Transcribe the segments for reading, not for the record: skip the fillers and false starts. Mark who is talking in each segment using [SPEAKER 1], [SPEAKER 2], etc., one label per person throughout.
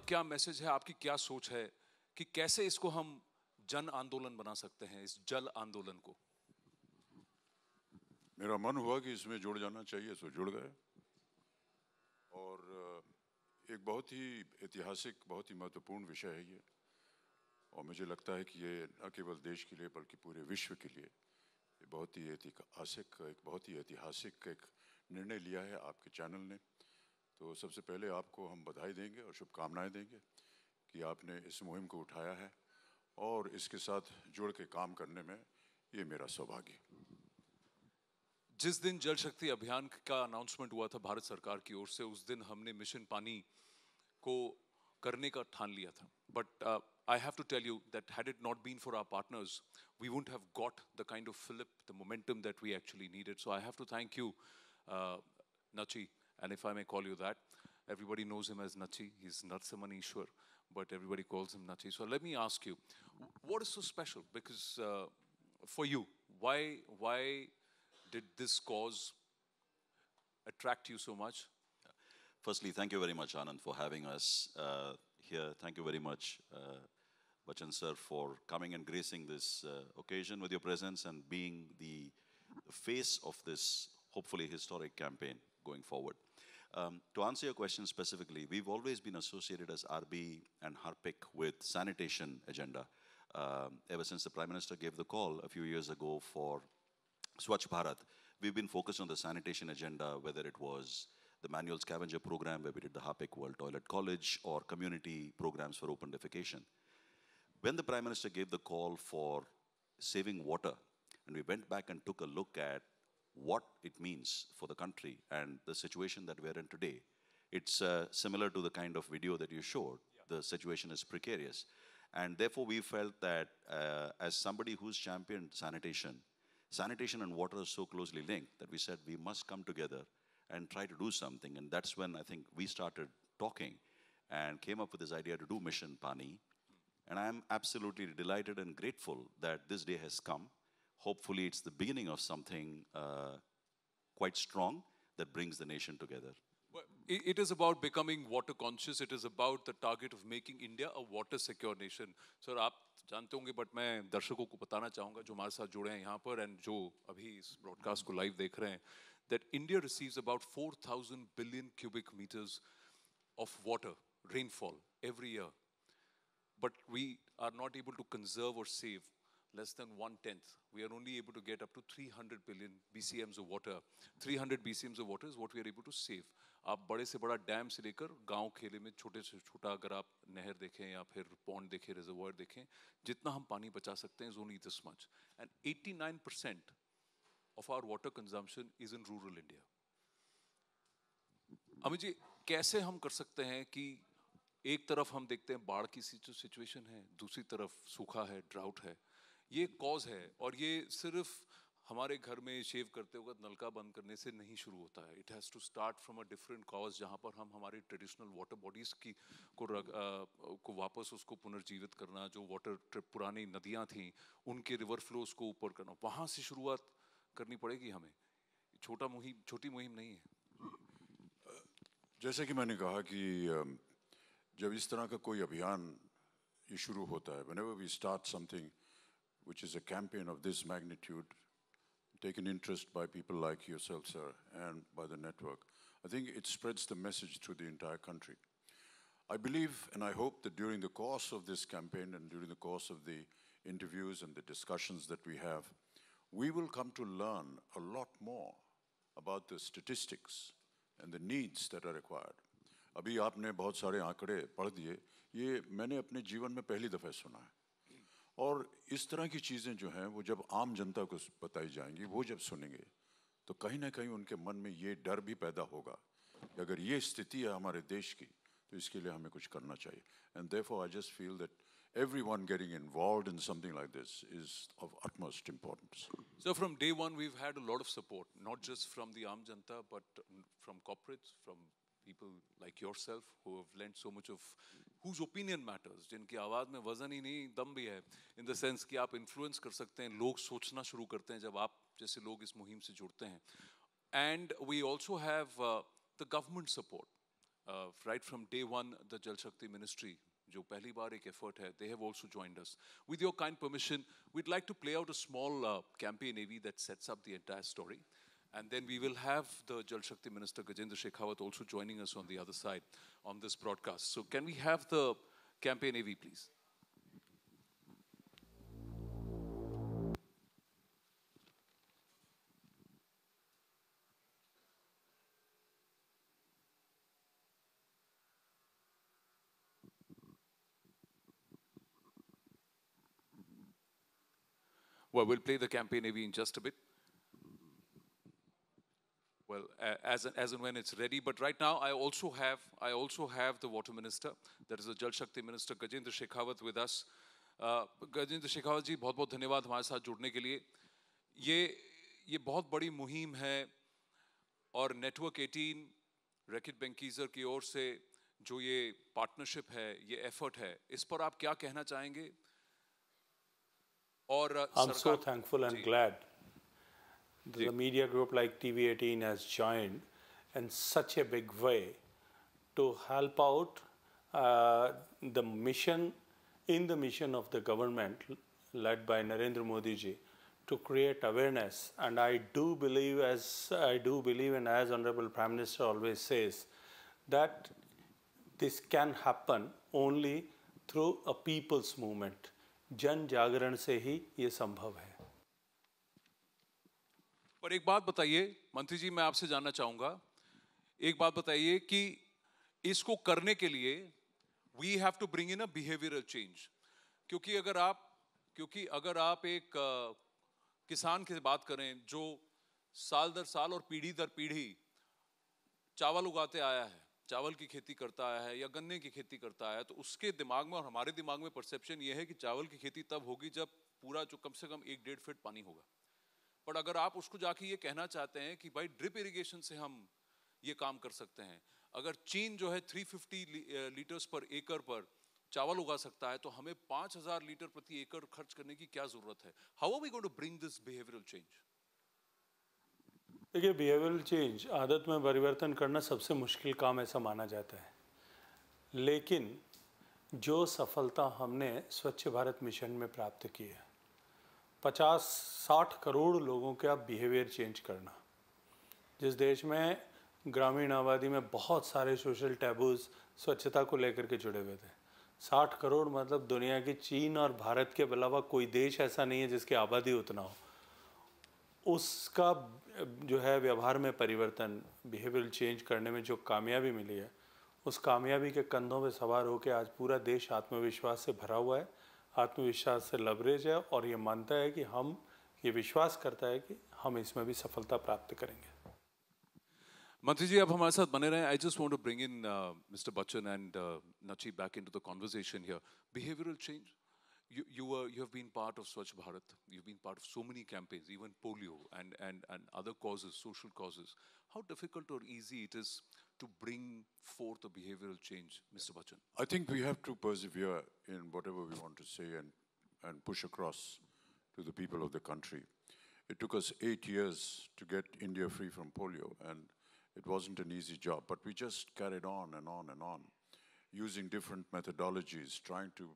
[SPEAKER 1] क्या मैसेज है, आपकी क्या सोच है कि कैसे इसको हम जन आंदोलन बना सकते हैं, इस जल आंदोलन को?
[SPEAKER 2] मेरा मन हुआ कि इसमें जुड़ जाना चाहिए, सो जुड़ गए। और एक बहुत ही ऐतिहासिक, बहुत ही महत्वपूर्ण विषय है ये। और मुझे लगता है कि ये न केवल देश के लिए बल्कि पूरे विश्व के लिए ये बहुत ही ऐतिहासिक एक निर्णय लिया है आपके चैनल ने। तो सबसे पहले आपको हम बधाई देंगे और शुभकामनाएं देंगे कि आपने इस मुहिम को उठाया है और इसके साथ जुड़ के काम करने में ये मेरा सौभाग्य।
[SPEAKER 1] जिस दिन जल शक्ति अभियान का अनाउंसमेंट हुआ था भारत सरकार की ओर से, उस दिन हमने मिशन पानी को करने का ठान लिया था। But I have to tell you that had it not been for our partners, we wouldn't have got the kind of fillip, the momentum that we actually needed. So I have to thank you, Nachi, and if I may call you that. Everybody knows him as Nachi. He's Narsimhan Ishwar, but everybody calls him Nachi. So let me ask you, what is so special? Because for you, why did this cause attract you so much?
[SPEAKER 3] Firstly, thank you very much, Anand, for having us here. Thank you very much, Bachchan sir, for coming and gracing this occasion with your presence and being the face of this hopefully historic campaign going forward. To answer your question specifically, we've always been associated as RB and Harpic with sanitation agenda. Ever since the Prime Minister gave the call a few years ago for Swachh Bharat, we've been focused on the sanitation agenda, whether it was the manual scavenger program where we did the Harpic World Toilet College or community programs for open defecation. When the Prime Minister gave the call for saving water, and we went back and took a look at what it means for the country and the situation that we're in today, it's similar to the kind of video that you showed. Yeah. The situation is precarious. And therefore, we felt that as somebody who's championed sanitation and water are so closely linked that we said we must come together and try to do something. And that's when I think we started talking and came up with this idea to do Mission Pani. And I'm absolutely delighted and grateful that this day has come. Hopefully it's the beginning of something quite strong that brings the nation together.
[SPEAKER 1] It is about becoming water conscious. It is about the target of making India a water secure nation. Sir, आप जानते होंगे, but मैं दर्शकों को बताना चाहूँगा जो हमारे साथ जुड़े हैं यहाँ पर and जो अभी इस broadcast को live देख रहे हैं, that India receives about 4,000 billion cubic meters of water, rainfall, every year. But we are not able to conserve or save less than 1/10. We are only able to get up to 300 billion BCMs of water. 300 BCMs of water is what we are able to save. आप बड़े से बड़ा dam से लेकर गांव खेले में छोटे से छोटा अगर आप नहर देखें या फिर पॉन्ड देखें, रिजर्वायर देखें, जितना हम पानी बचा सकते हैं is only this much. And 89% of our water consumption is in rural India. Amit ji, कैसे हम कर सकते हैं कि एक तरफ हम देखते हैं बाढ़ की सिचुएशन है, दूसरी तरफ सूखा है, ड्राउट है, ये कॉज है, और ये सिर्फ हमारे घर में शेव करते वक्त नलका बंद करने से नहीं शुरू होता है. It has to start from a different cause, जहाँ पर हम हमारे ट्रेडिशनल वाटर बॉडीज़ की को वापस उसको पुनर्जीवित करना, जो वाटर पुरानी नदियाँ थीं उनके रिवर फ्लोज को ऊपर करना, वहाँ से शुरुआत करनी पड़ेगी हमें. छोटी मुहिम नहीं है.
[SPEAKER 2] जैसे कि मैंने कहा कि जब इस तरह का कोई अभियान ये शुरू होता है, whenever we start something which is a campaign of this magnitude, taken interest by people like yourself, sir, and by the network, I think it spreads the message through the entire country. I believe and I hope that during the course of this campaign and during the course of the interviews and the discussions that we have, we will come to learn a lot more about the statistics and the needs that are required. अभी आपने बहुत सारे आंकड़े पढ़ दिए, ये मैंने अपने जीवन में पहली दफ़ा सुना है. और इस तरह की चीज़ें जो हैं वो जब आम जनता को बताई जाएंगी, वो जब सुनेंगे तो कहीं ना कहीं उनके मन में ये डर भी पैदा होगा कि अगर ये स्थिति है हमारे देश की तो इसके लिए हमें कुछ करना चाहिए. And therefore I just feel that everyone getting involved in something like this is of utmost importance.
[SPEAKER 1] So from day one we've had a lot of support, not just from the Aam Janta, but from corporates, from people like yourself who have lent so much of, whose opinion matters, जिनकी आवाज़ में वज़न ही नहीं दम भी है, in the sense कि आप influence कर सकते हैं, लोग सोचना शुरू करते हैं जब आप जैसे लोग इस मुहिम से जुड़ते हैं. And we also have the government support. right from day one, the Jal Shakti Ministry, जो पहली बार एक effort है, they have also joined us. With your kind permission, we'd like to play out a small campaign AV that sets up the entire story. And then we will have the Jal Shakti Minister Gajendra Shekhawat also joining us on the other side on this broadcast. So can we have the campaign AV, please? Well, we'll play the campaign AV in just a bit. Well, as and when it's ready. But right now, I also have the Water Minister, that is the Jal Shakti Minister, Gajendra Shekhawat, with us. Gajendra Shekhawat जी, बहुत-बहुत धन्यवाद हमारे साथ जुड़ने के लिए. ये बहुत बड़ी मुहिम है और नेटवर्क 18 रैकेट बेंकीजर की ओर से जो ये पार्टनरशिप है, ये एफर्ट है, इस पर आप क्या कहना चाहेंगे? और
[SPEAKER 4] I'm so thankful and glad that a media group like TV18 has joined in such a big way to help out the mission of the government led by Narendra Modi ji to create awareness. And I do believe, and as Honorable Prime Minister always says, that this can happen only through a people's movement. जन जागरण से ही ये संभव है.
[SPEAKER 1] पर एक बात बताइए मंत्री जी, मैं आपसे जानना चाहूंगा, एक बात बताइए कि इसको करने के लिए we have to bring in a behavioral change. क्योंकि अगर आप एक किसान की बात करें जो साल दर साल और पीढ़ी दर पीढ़ी चावल उगाते आया है, चावल की खेती करता आया है या गन्ने की खेती करता आया है, तो उसके दिमाग में और हमारे दिमाग में परसेप्शन ये है कि चावल की खेती तब होगी जब पूरा जो कम से कम 1-1.5 फीट पानी होगा. पर अगर आप उसको जाके ये कहना चाहते हैं कि भाई ड्रिप इरिगेशन से हम ये काम कर सकते हैं, अगर चीन जो है 350 लीटर्स पर एकड़ पर चावल उगा सकता है, तो हमें 5000 लीटर प्रति एकड़ खर्च करने की क्या जरूरत है? How are we going to bring this behavioural change?
[SPEAKER 4] देखिए, बिहेवियरल चेंज, आदत में परिवर्तन करना सबसे मुश्किल काम ऐसा माना जाता है. लेकिन जो सफलता हमने स्वच्छ भारत मिशन में प्राप्त की है, 50-60 करोड़ लोगों का बिहेवियर चेंज करना, जिस देश में ग्रामीण आबादी में बहुत सारे सोशल टैबूज स्वच्छता को लेकर के जुड़े हुए थे, 60 करोड़ मतलब दुनिया की चीन और भारत के अलावा कोई देश ऐसा नहीं है जिसकी आबादी उतना हो. उसका जो है व्यवहार में परिवर्तन, बिहेवियरल चेंज करने में जो कामयाबी मिली है, उस कामयाबी के कंधों पे सवार होकर आज पूरा देश आत्मविश्वास से भरा हुआ है, आत्मविश्वास से लबरेज है और ये मानता है कि ये विश्वास करता है कि हम इसमें भी सफलता प्राप्त करेंगे.
[SPEAKER 1] मंत्री जी, आप हमारे साथ बने रहें. I just want to bring in Mr. Bachchan and Nachi back into the conversation here. Behavioral change. You have been part of Swachh Bharat. You've been part of so many campaigns, even polio and other causes, social causes. How difficult or easy it is to bring forth a behavioral change, Mr. Bachchan?
[SPEAKER 2] I think we have to persevere in whatever we want to say and push across to the people of the country. It took us 8 years to get India free from polio, and it wasn't an easy job, but we just carried on and on and on, using different methodologies, trying to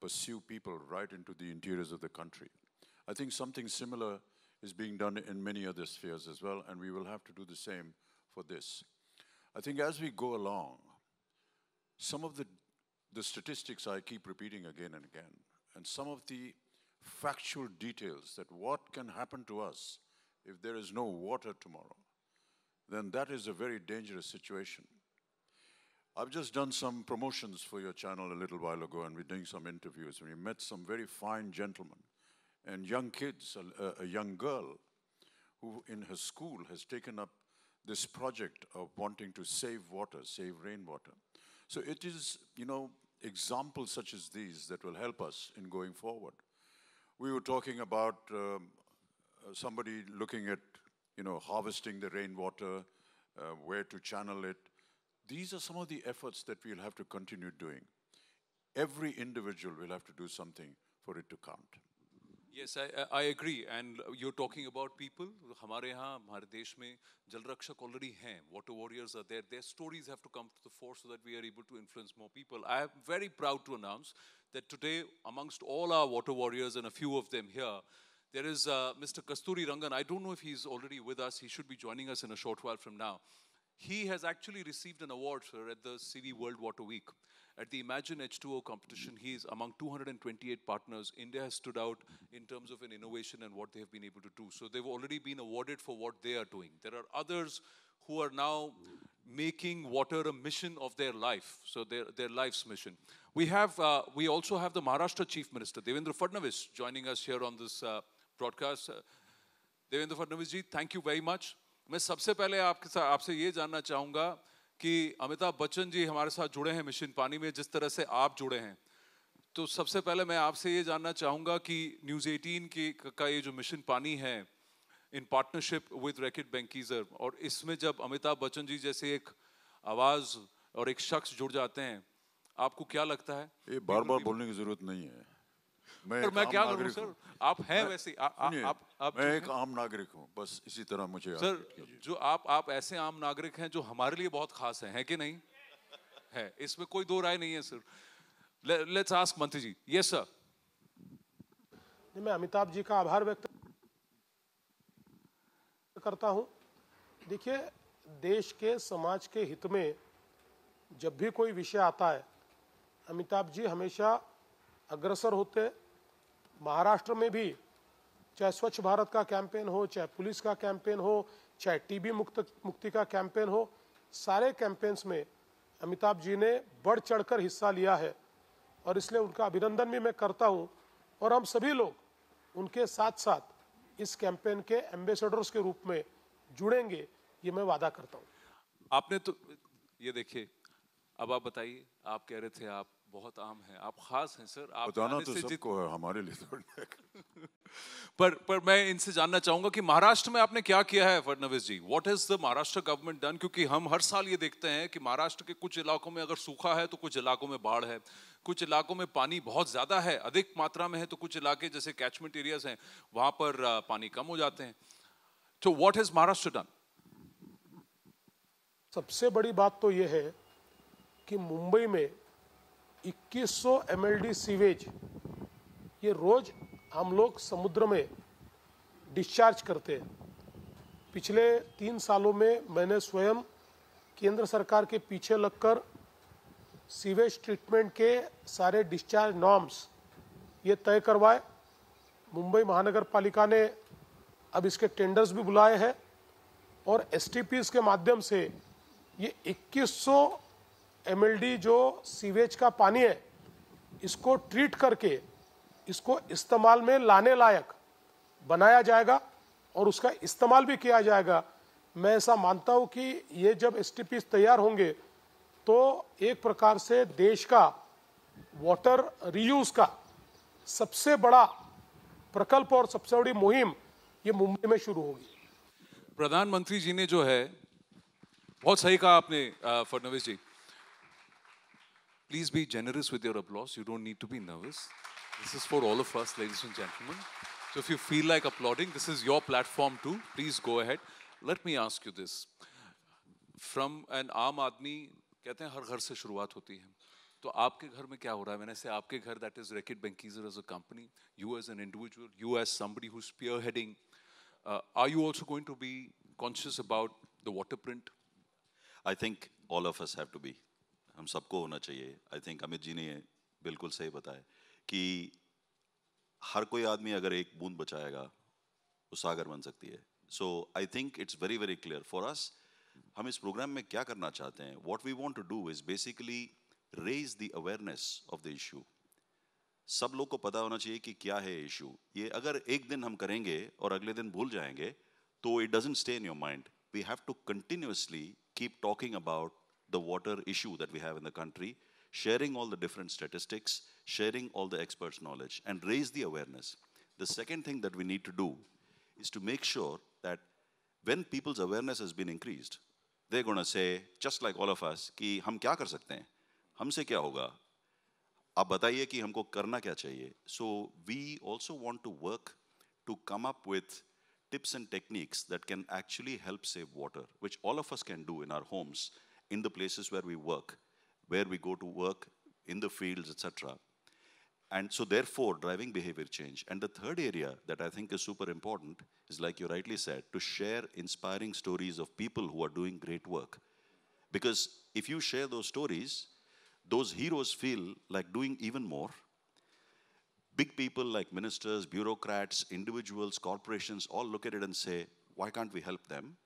[SPEAKER 2] pursue people right into the interiors of the country. I think something similar is being done in many other spheres as well, and we will have to do the same for this. I think as we go along, some of the statistics I keep repeating again and again, and some of the factual details that what can happen to us if there is no water tomorrow, then that is a very dangerous situation. I've just done some promotions for your channel a little while ago, and we're doing some interviews, and we met some very fine gentlemen and young kids, a young girl who in her school has taken up this project of wanting to save water, save rainwater. So it is, examples such as these that will help us in going forward. We were talking about somebody looking at, harvesting the rainwater, where to channel it. These are some of the efforts that we'll have to continue doing. Every individual will have to do something for it to count.
[SPEAKER 1] Yes, I agree. And you're talking about people. हमारे यहाँ हमारे देश में जल रक्षक already हैं. Water warriors are there. Their stories have to come to the fore so that we are able to influence more people. I am very proud to announce that today, amongst all our water warriors and a few of them here, there is Mr. Kasturi Rangan. I don't know if he's already with us. He should be joining us in a short while from now. He has actually received an award, sir, at the CV World Water Week. At the Imagine H2O competition, he is among 228 partners. India has stood out in terms of an innovation and what they have been able to do. So they've already been awarded for what they are doing. There are others who are now making water a mission of their life, so their life's mission. We also have the Maharashtra Chief Minister, Devendra Fadnavis, joining us here on this broadcast. Devendra Fadnavis ji, thank you very much. मैं सबसे पहले आपसे ये जानना चाहूँगा कि अमिताभ बच्चन जी हमारे साथ जुड़े हैं मिशन पानी में, जिस तरह से आप जुड़े हैं, तो सबसे पहले मैं आपसे ये जानना चाहूँगा कि न्यूज़ 18 का ये जो मिशन पानी है इन पार्टनरशिप विद रैकेट बेंकीजर, और इसमें जब अमिताभ बच्चन जी जैसे एक आवाज़ और एक शख्स जुड़ जाते हैं, आपको क्या लगता है?
[SPEAKER 2] ये बार बार बोलने की जरूरत नहीं है।
[SPEAKER 1] मैं क्या करूं सर, आप हैं वैसे आप
[SPEAKER 2] मैं एक आम नागरिक हूं, बस इसी तरह मुझे
[SPEAKER 1] सर जो आप ऐसे आम नागरिक हैं जो हमारे लिए बहुत खास है कि नहीं है, इसमें कोई दो राय नहीं है सर। लेट्स आस्क मंत्री जी। Yes sir.
[SPEAKER 5] मैं अमिताभ जी का आभार व्यक्त करता हूं। देखिए, देश के समाज के हित में जब भी कोई विषय आता है, अमिताभ जी हमेशा अग्रसर होते। महाराष्ट्र में भी चाहे स्वच्छ भारत का कैंपेन हो, चाहे पुलिस का कैंपेन हो, चाहे टीबी मुक्ति का कैंपेन हो, सारे कैंपेन्स में अमिताभ जी ने बढ़ चढ़कर हिस्सा लिया है और इसलिए उनका अभिनंदन भी मैं करता हूं। और हम सभी लोग उनके साथ साथ इस कैंपेन के एम्बेसडर्स के रूप में जुड़ेंगे, ये मैं वादा करता हूं।
[SPEAKER 1] आपने तो ये देखिए, अब आप बताइए, आप कह रहे थे आप बहुत आम हैं, आप खास हैं सर। आप
[SPEAKER 2] बताना तो सबको है, हमारे लिए थोड़ा
[SPEAKER 1] पर मैं इनसे जानना चाहूंगा कि महाराष्ट्र में आपने क्या किया है Fadnavis ji? What is the Maharashtra government done? क्योंकि हम हर साल ये देखते हैं कि महाराष्ट्र के कुछ इलाकों में अगर सूखा है तो कुछ इलाकों में बाढ़ है, कुछ इलाकों में पानी बहुत ज्यादा है, अधिक मात्रा में है, तो कुछ इलाके जैसे कैचमेंट एरियाज हैं वहां पर पानी कम हो जाते हैं। तो व्हाट इज महाराष्ट्र डन?
[SPEAKER 5] सबसे बड़ी बात तो यह है कि मुंबई में 2100 MLD सीवेज ये रोज हम लोग समुद्र में डिस्चार्ज करते हैं। पिछले 3 सालों में मैंने स्वयं केंद्र सरकार के पीछे लगकर सीवेज ट्रीटमेंट के सारे डिस्चार्ज नॉर्म्स ये तय करवाए। मुंबई महानगर पालिका ने अब इसके टेंडर्स भी बुलाए हैं और STPs के माध्यम से ये 2100 MLD जो सीवेज का पानी है, इसको ट्रीट करके इसको इस्तेमाल में लाने लायक बनाया जाएगा और उसका इस्तेमाल भी किया जाएगा। मैं ऐसा मानता हूं कि ये जब STPs तैयार होंगे तो एक प्रकार से देश का वाटर रीयूज का सबसे बड़ा प्रकल्प और सबसे बड़ी मुहिम ये मुंबई में शुरू होगी।
[SPEAKER 1] प्रधानमंत्री जी ने जो है, बहुत सही कहा आपने फडणवीस जी। Please be generous with your applause. You don't need to be nervous. This is for all of us, ladies and gentlemen. So if you feel like applauding, this is your platform too. Please go ahead. Let me ask you this. From an आम आदमी, कहते हैं हर घर से शुरुआत होती है, तो आपके घर में क्या हो रहा है? मैंने से आपके घर, that is Reckitt Benckiser as a company, you as an individual, you as somebody who's spearheading, are you also going to be conscious about the water print?
[SPEAKER 3] I think all of us have to be. हम सबको होना चाहिए। I think Amit ji ने बिल्कुल सही बताया कि हर कोई आदमी अगर एक बूंद बचाएगा वो सागर बन सकती है। So I think it's very very clear for us. हम इस प्रोग्राम में क्या करना चाहते हैं, what we want to do is basically raise the awareness of the issue. सब लोग को पता होना चाहिए कि क्या है इशू। ये अगर एक दिन हम करेंगे और अगले दिन भूल जाएंगे तो it doesn't stay in your mind. We have to continuously keep talking about the water issue that we have in the country, sharing all the different statistics, sharing all the experts' knowledge, and raise the awareness. The second thing that we need to do is to make sure that when people's awareness has been increased, they're going to say, just like all of us, कि हम क्या कर सकते हैं, हमसे क्या होगा। आप बताइए कि हमको करना क्या चाहिए. So we also want to work to come up with tips and techniques that can actually help save water, which all of us can do in our homes, in the places where we work, where we go to work, in the fields, etc. And so therefore, driving behavior change. And the third area that I think is super important is, like you rightly said, to share inspiring stories of people who are doing great work. Because if you share those stories, those heroes feel like doing even more. Big people like ministers, bureaucrats, individuals, corporations all look at it and say, why can't we help them?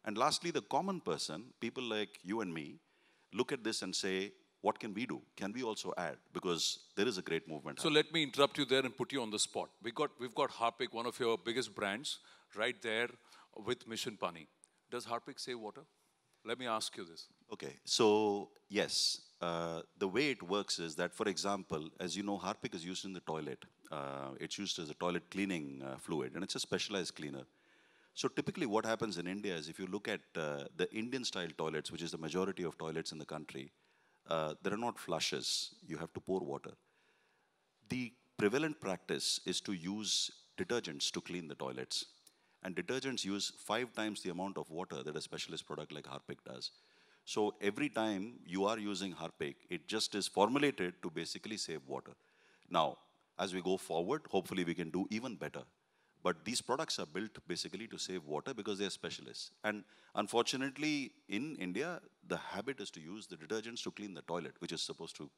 [SPEAKER 3] And lastly, the common person, people like you and me, look at this and say, what can we do? Can we also add? Because there is a great movement.
[SPEAKER 1] So let me interrupt you there and put you on the spot. We've got Harpic, one of your biggest brands, right there with Mission Pani. Does Harpic save water? Let me ask you this.
[SPEAKER 3] Okay, so yes, the way it works is that, for example, as you know, Harpic is used in the toilet. It's used as a toilet cleaning fluid, and it's a specialized cleaner. So typically what happens in India is, if you look at the Indian style toilets, which is the majority of toilets in the country, there are not flushes. You have to pour water. The prevalent practice is to use detergents to clean the toilets. And detergents use 5 times the amount of water that a specialist product like Harpic does. So every time you are using Harpic, it just is formulated to basically save water. Now, as we go forward, hopefully we can do even better. But these products are built basically to save water because they are specialists. And unfortunately, in India, the habit is to use the detergents to clean the toilet, which is supposed to